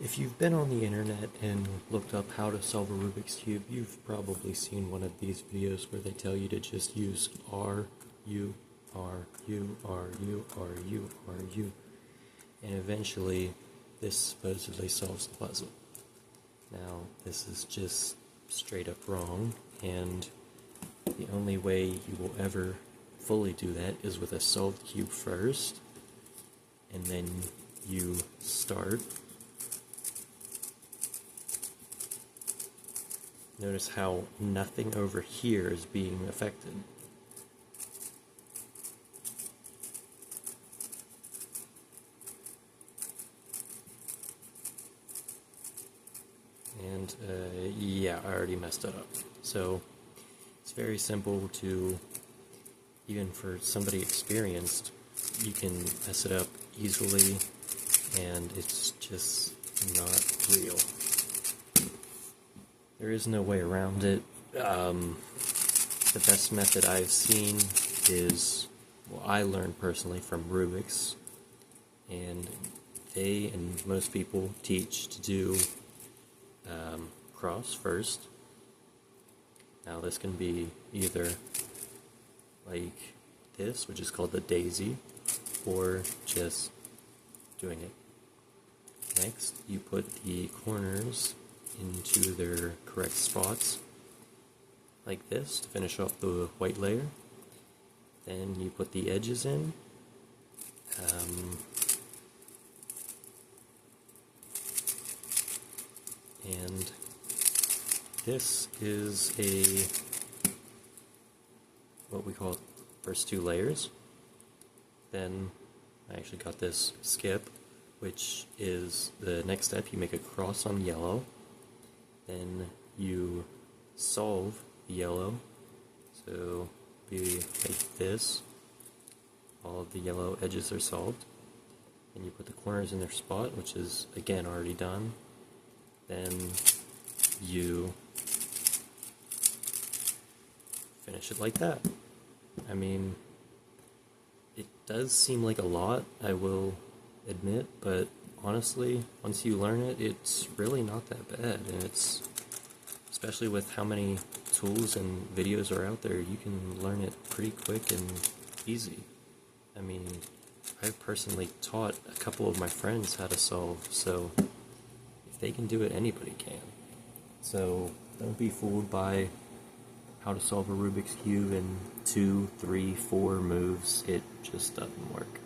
If you've been on the internet and looked up how to solve a Rubik's Cube, you've probably seen one of these videos where they tell you to just use R, U, R, U, R, U, R, U, R, U, and eventually this supposedly solves the puzzle. Now, this is just straight up wrong, and the only way you will ever fully do that is with a solved cube first, and then you start. Notice how nothing over here is being affected. And yeah, I already messed it up. So it's very simple to, even for somebody experienced, you can mess it up easily, and it's just not real. There is no way around it. The best method I've seen is, well, I learned personally from Rubiks, and they and most people teach to do cross first. Now this can be either like this, which is called the daisy, or just doing it. Next, you put the corners into their correct spots, like this, to finish off the white layer. Then you put the edges in. And this is what we call first two layers. Then I actually got this skip, which is the next step. You make a cross on yellow, then you solve the yellow, so be like this. All of the yellow edges are solved. And you put the corners in their spot, which is again already done. Then you finish it like that. I mean, it does seem like a lot, I will admit, but honestly, once you learn it, it's really not that bad, and it's, especially with how many tools and videos are out there, you can learn it pretty quick and easy. I mean, I've personally taught a couple of my friends how to solve, so if they can do it, anybody can. So don't be fooled by how to solve a Rubik's Cube in 2, 3, 4 moves. It just doesn't work.